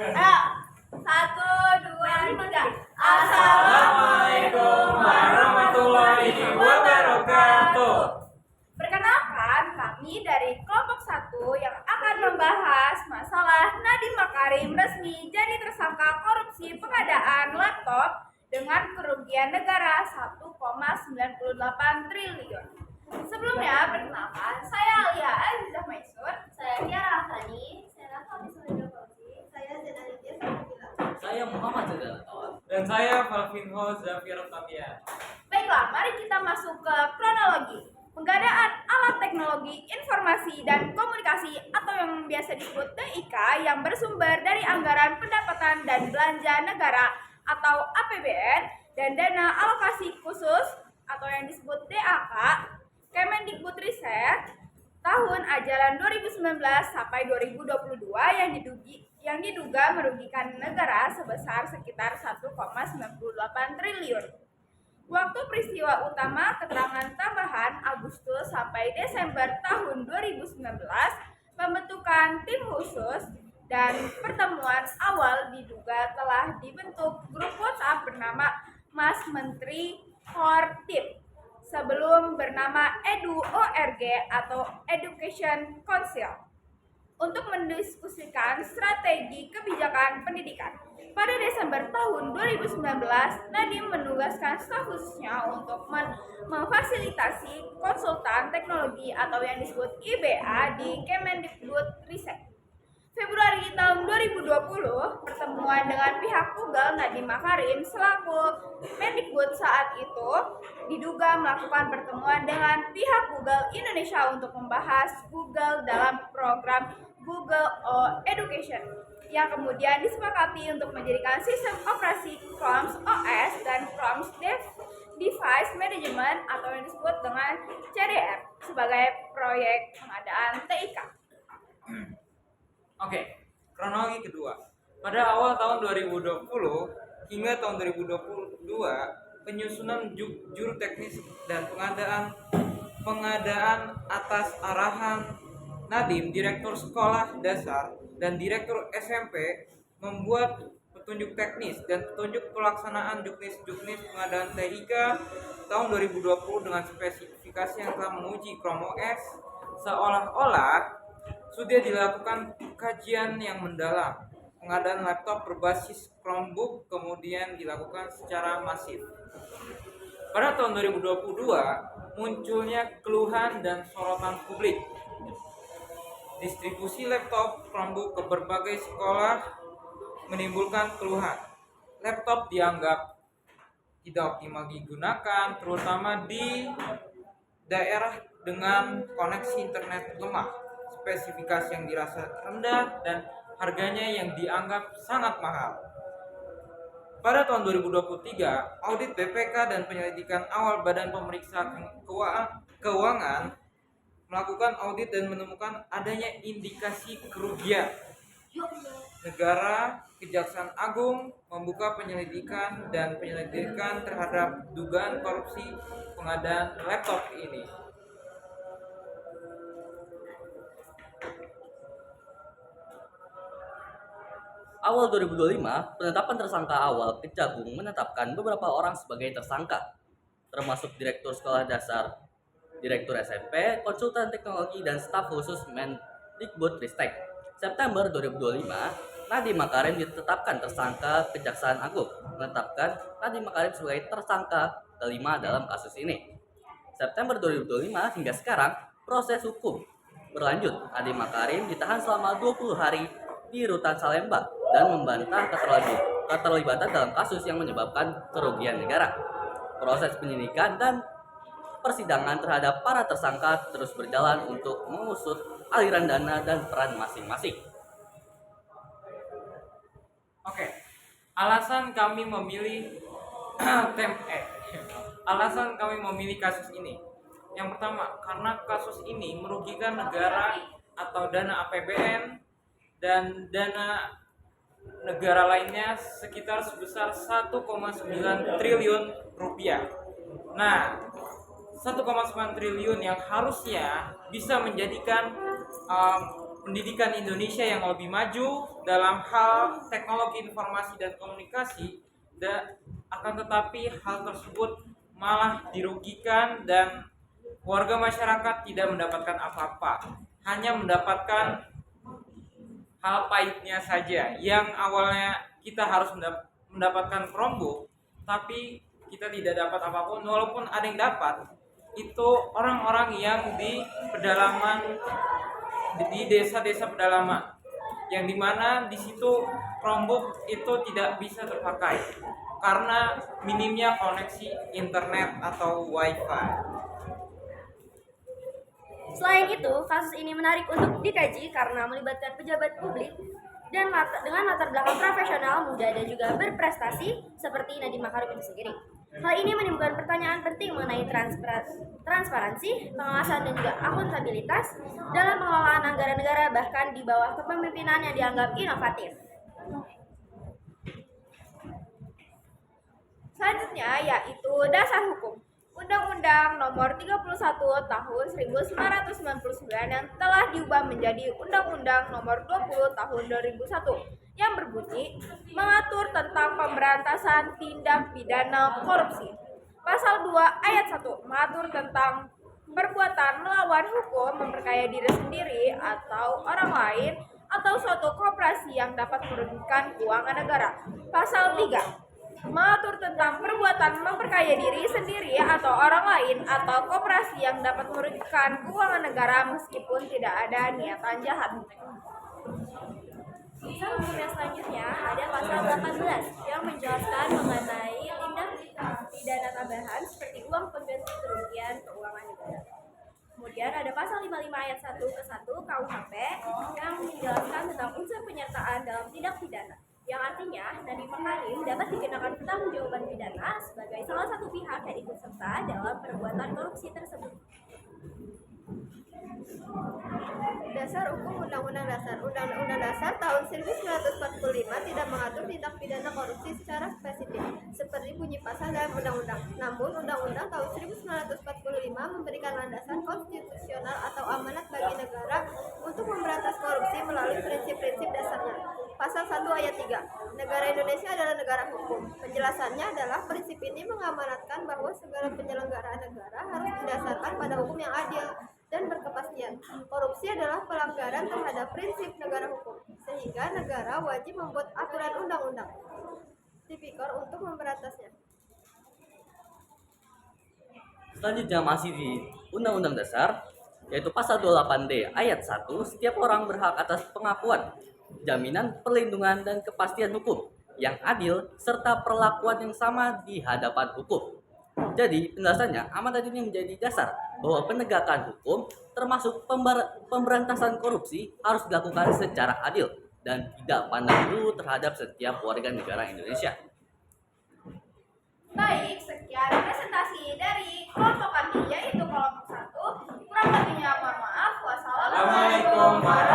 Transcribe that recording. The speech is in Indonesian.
Ayo, satu, dua, tiga. Assalamualaikum warahmatullahi wabarakatuh. Perkenalkan, kami dari kelompok 1 yang akan membahas masalah Nadiem Makarim resmi jadi tersangka korupsi pengadaan laptop dengan kerugian negara 1,98 triliun. Sebelumnya, perkenalkan, saya Alia Azizah Maisur. Saya Tiara Afani, saya Rafa Misalnya Fauzi, saya Zena Lydia Sabila. Saya Muhammad Zadar. Dan saya Valvinho Zafir Tamia. Baiklah, mari kita masuk ke kronologi. Pengadaan alat teknologi informasi dan komunikasi atau yang biasa disebut TIK yang bersumber dari anggaran pendapatan dan belanja negara atau APBN dan dana alokasi khusus atau yang disebut DAK Kemendikbudristek tahun ajaran 2019 sampai 2022 yang diduga merugikan negara sebesar sekitar 1,98 triliun. Waktu peristiwa utama keterangan tambahan Agustus sampai Desember tahun 2019, pembentukan tim khusus dan pertemuan awal diduga telah dibentuk grup WhatsApp bernama Mas Menteri Kortip sebelum bernama EDU-ORG atau Education Council untuk mendiskusikan strategi kebijakan pendidikan. Pada Desember tahun 2019, Nadiem menugaskan staf khususnya untuk memfasilitasi konsultan teknologi atau yang disebut IBA di Kemendikbudristek. Februari tahun 2020, pertemuan dengan pihak Google Nadiem Makarim selaku Mendikbud saat itu diduga melakukan pertemuan dengan pihak Google Indonesia untuk membahas Google dalam program Google Education yang kemudian disepakati untuk menjadikan sistem operasi Chrome OS dan Chrome Device Management atau yang disebut dengan CDM sebagai proyek pengadaan TIK. Oke, kronologi kedua. Pada awal tahun 2020 hingga tahun 2022, penyusunan juru teknis dan pengadaan atas arahan Nadiem, Direktur Sekolah Dasar dan Direktur SMP membuat petunjuk teknis dan petunjuk pelaksanaan juknis pengadaan TIK tahun 2020 dengan spesifikasi yang telah menguji Chrome OS seolah-olah sudah dilakukan kajian yang mendalam. Pengadaan laptop berbasis Chromebook kemudian dilakukan secara masif. Pada tahun 2022, munculnya keluhan dan sorotan publik. Distribusi laptop Chromebook ke berbagai sekolah menimbulkan keluhan. Laptop dianggap tidak optimal digunakan, terutama di daerah dengan koneksi internet lemah, spesifikasi yang dirasa rendah, dan harganya yang dianggap sangat mahal. Pada tahun 2023, audit BPK dan penyelidikan awal Badan Pemeriksa Keuangan melakukan audit dan menemukan adanya indikasi kerugian. Negara, Kejaksaan Agung membuka penyelidikan terhadap dugaan korupsi pengadaan laptop ini. Awal 2025, penetapan tersangka awal Kejagung menetapkan beberapa orang sebagai tersangka, termasuk Direktur Sekolah Dasar, Direktur SMP, Konsultan Teknologi, dan staf khusus Mendikbudristek. September 2025, Nadiem Makarim ditetapkan tersangka. Kejaksaan Agung menetapkan Nadiem Makarim sebagai tersangka kelima dalam kasus ini. September 2025 hingga sekarang, proses hukum berlanjut. Nadiem Makarim ditahan selama 20 hari di Rutan Salemba dan membantah keterlibatan dalam kasus yang menyebabkan kerugian negara. Proses penyidikan dan persidangan terhadap para tersangka terus berjalan untuk mengusut aliran dana dan peran masing-masing. Oke, alasan kami memilih alasan kami memilih kasus ini. Yang pertama, karena kasus ini merugikan negara atau dana APBN dan dana negara lainnya sekitar sebesar 1,9 triliun rupiah. Nah, 1,9 triliun yang harusnya bisa menjadikan pendidikan Indonesia yang lebih maju dalam hal teknologi informasi dan komunikasi, akan tetapi hal tersebut malah dirugikan dan warga masyarakat tidak mendapatkan apa-apa, hanya mendapatkan hal pahitnya saja. Yang awalnya kita harus mendapatkan Chromebook, tapi kita tidak dapat apapun, walaupun ada yang dapat. Itu orang-orang yang di pedalaman, di desa-desa pedalaman, yang dimana di situ Chromebook itu tidak bisa terpakai karena minimnya koneksi internet atau wifi. Selain itu, kasus ini menarik untuk dikaji karena melibatkan pejabat publik dan dengan latar belakang profesional, muda, dan juga berprestasi seperti Nadiem Makarim itu sendiri. Hal ini menimbulkan pertanyaan penting mengenai transparansi, pengawasan, dan juga akuntabilitas dalam pengelolaan anggaran negara bahkan di bawah kepemimpinan yang dianggap inovatif. Selanjutnya yaitu dasar hukum. Undang-Undang Nomor 31 Tahun 1999 yang telah diubah menjadi Undang-Undang Nomor 20 Tahun 2001 yang berbunyi mengatur tentang pemberantasan tindak pidana korupsi. Pasal 2 ayat 1 mengatur tentang perbuatan melawan hukum, memperkaya diri sendiri atau orang lain atau suatu koperasi yang dapat merugikan keuangan negara. Pasal 3 mengatur tentang perbuatan memperkaya diri sendiri atau orang lain atau koperasi yang dapat merugikan keuangan negara meskipun tidak ada niatan jahat. Pasal hukum yang selanjutnya ada pasal 18 yang menjelaskan mengenai tindak pidana tambahan seperti uang pengganti kerugian keuangan negara. Kemudian ada pasal 55 ayat 1 ke 1 KUHP yang menjelaskan tentang unsur penyertaan dalam tindak pidana, yang artinya Nadiem Makarim dapat dikenakan pertanggungjawaban pidana sebagai salah satu pihak yang ikut serta dalam perbuatan korupsi tersebut. Dasar Hukum Undang-Undang Dasar. Undang-Undang Dasar tahun 1945 tidak mengatur tindak pidana korupsi secara spesifik seperti bunyi pasal dalam undang-undang. Namun, Undang-Undang tahun 1945 memberikan landasan konstitusional atau amanat bagi negara untuk memberantas korupsi melalui prinsip-prinsip dasarnya. Pasal 1 ayat 3. Negara Indonesia adalah negara hukum. Penjelasannya adalah prinsip ini mengamanatkan bahwa segala penyelenggaraan negara harus didasarkan pada hukum yang adil dan berkepastian. Korupsi adalah pelanggaran terhadap prinsip negara hukum, sehingga negara wajib membuat aturan undang-undang tipikor untuk memberantasnya. Selanjutnya masih di Undang-Undang Dasar, yaitu pasal 28D ayat 1, setiap orang berhak atas pengakuan, jaminan, perlindungan, dan kepastian hukum yang adil serta perlakuan yang sama di hadapan hukum. Jadi, penjelasannya, amanat ini menjadi dasar bahwa penegakan hukum termasuk pemberantasan korupsi harus dilakukan secara adil dan tidak pandang bulu terhadap setiap warga negara Indonesia. Baik, sekian presentasi dari kelompok kami yaitu kelompok 1. Kurang lebihnya mohon maaf. Wassalamualaikum warahmatullahi wabarakatuh.